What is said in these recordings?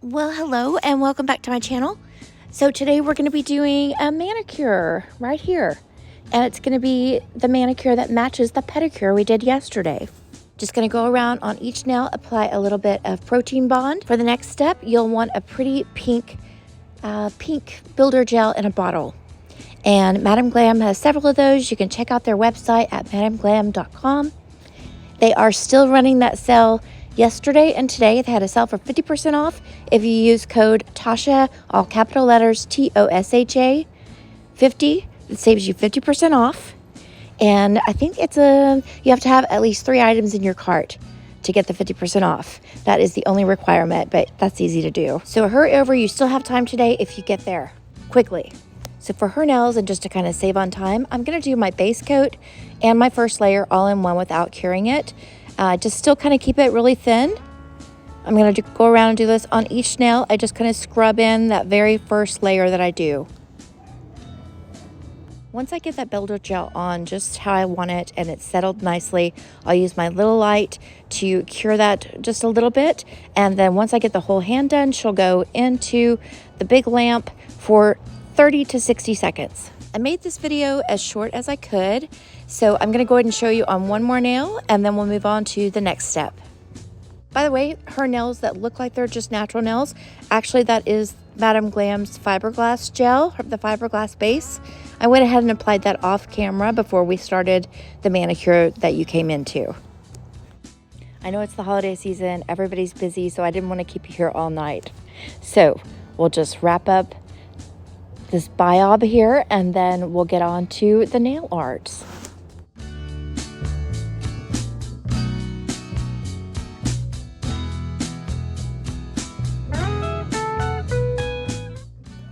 Well, hello and welcome back to my channel. So today we're going to be doing a manicure right here. And it's going to be the manicure that matches the pedicure we did yesterday. Just going to go around on each nail, apply a little bit of protein bond. For the next step, you'll want a pretty pink builder gel in a bottle. And Madam Glam has several of those. You can check out their website at madamglam.com. They are still running that sale. Yesterday and today, they had a sale for 50% off if you use code TOSHA, all capital letters, TOSHA 50. It saves you 50% off. And I think you have to have at least 3 items in your cart to get the 50% off. That is the only requirement, but that's easy to do. So hurry over. You still have time today if you get there quickly. So for her nails, and just to kind of save on time, I'm going to do my base coat and my first layer all in one without curing it. Just still kind of keep it really thin. I'm going to go around and do this on each nail. I just kind of scrub in that very first layer that I do. Once I get that builder gel on just how I want it and it's settled nicely, I'll use my little light to cure that just a little bit. And then once I get the whole hand done, she'll go into the big lamp for 30 to 60 seconds. I made this video as short as I could, so I'm going to go ahead and show you on one more nail, and then we'll move on to the next step. By the way, her nails that look like they're just natural nails, actually that is Madam Glam's fiberglass gel, the fiberglass base. I went ahead and applied that off camera before we started the manicure that you came into. I know it's the holiday season, everybody's busy, so I didn't want to keep you here all night. So we'll just wrap up this biob here, and then we'll get on to the nail arts.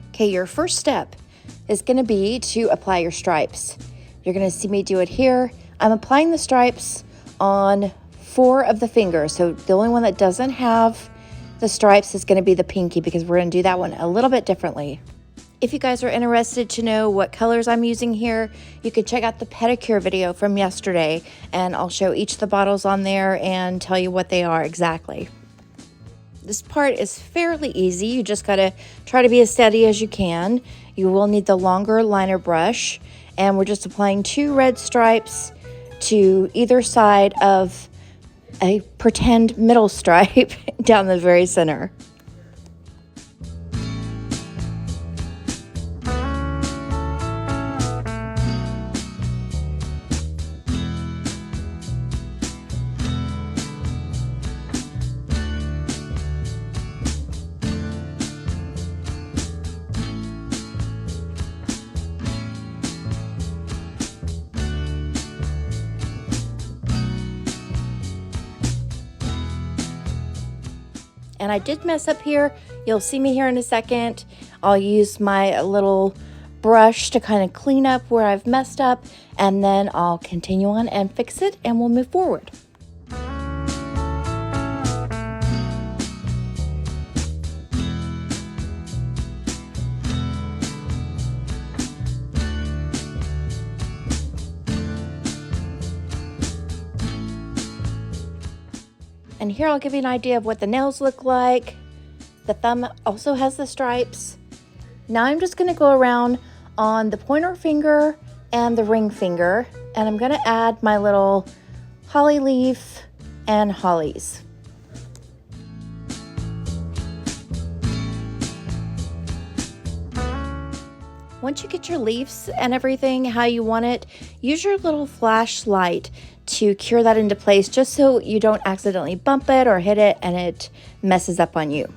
Okay, your first step is going to be to apply your stripes. You're going to see me do it here. I'm applying the stripes on 4 of the fingers, so the only one that doesn't have the stripes is going to be the pinky, because we're going to do that one a little bit differently. If you guys are interested to know what colors I'm using here, you can check out the pedicure video from yesterday, and I'll show each of the bottles on there and tell you what they are exactly. This part is fairly easy. You just gotta try to be as steady as you can. You will need the longer liner brush, and we're just applying 2 red stripes to either side of a pretend middle stripe down the very center. And I did mess up here. You'll see me here in a second. I'll use my little brush to kind of clean up where I've messed up, and then I'll continue on and fix it, and we'll move forward. And here I'll give you an idea of what the nails look like. The thumb also has the stripes. Now I'm just going to go around on the pointer finger and the ring finger, and I'm going to add my little holly leaf and hollies. Once you get your leaves and everything how you want it, use your little flashlight to cure that into place, just so you don't accidentally bump it or hit it and it messes up on you.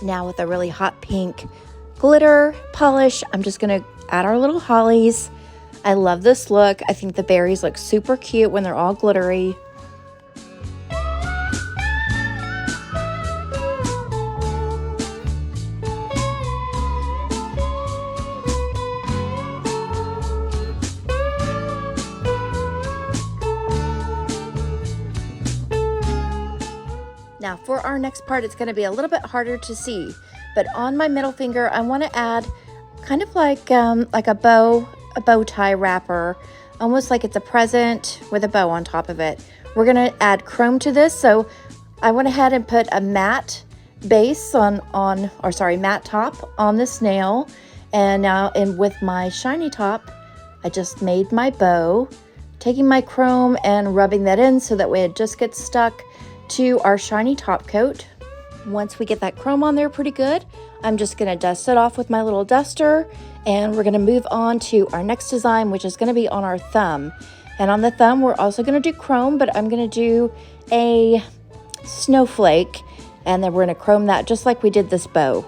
Now with a really hot pink glitter polish, I'm just going to add our little hollies. I love this look. I think the berries look super cute when they're all glittery. Now for our next part, it's going to be a little bit harder to see, but on my middle finger, I want to add kind of like a bow tie wrapper, almost like it's a present with a bow on top of it. We're going to add chrome to this, so I went ahead and put a matte base matte top on this nail, and now with my shiny top, I just made my bow, taking my chrome and rubbing that in so that way it just gets stuck to our shiny top coat. Once we get that chrome on there pretty good, I'm just going to dust it off with my little duster, and we're going to move on to our next design, which is going to be on our thumb. And on the thumb, we're also going to do chrome, but I'm going to do a snowflake, and then we're going to chrome that just like we did this bow.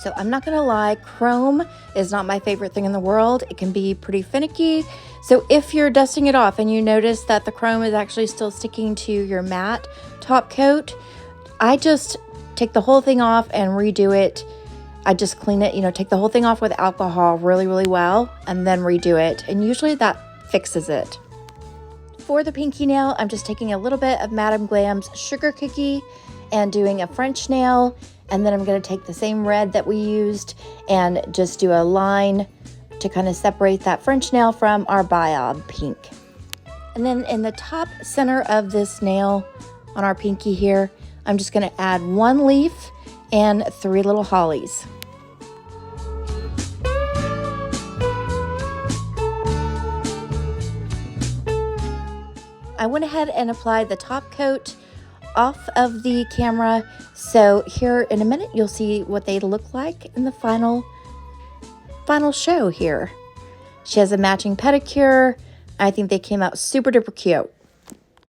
So I'm not gonna lie, chrome is not my favorite thing in the world. It can be pretty finicky. So if you're dusting it off and you notice that the chrome is actually still sticking to your matte top coat, I just take the whole thing off and redo it. I just clean it, take the whole thing off with alcohol really, really well, and then redo it. And usually that fixes it. For the pinky nail, I'm just taking a little bit of Madam Glam's Sugar Cookie and doing a French nail. And then I'm going to take the same red that we used and just do a line to kind of separate that French nail from our Biob pink. And then in the top center of this nail on our pinky here, I'm just going to add one leaf and 3 little hollies. I went ahead and applied the top coat off of the camera, so here in a minute you'll see what they look like in the final show here. She has a matching pedicure. I think they came out super duper cute.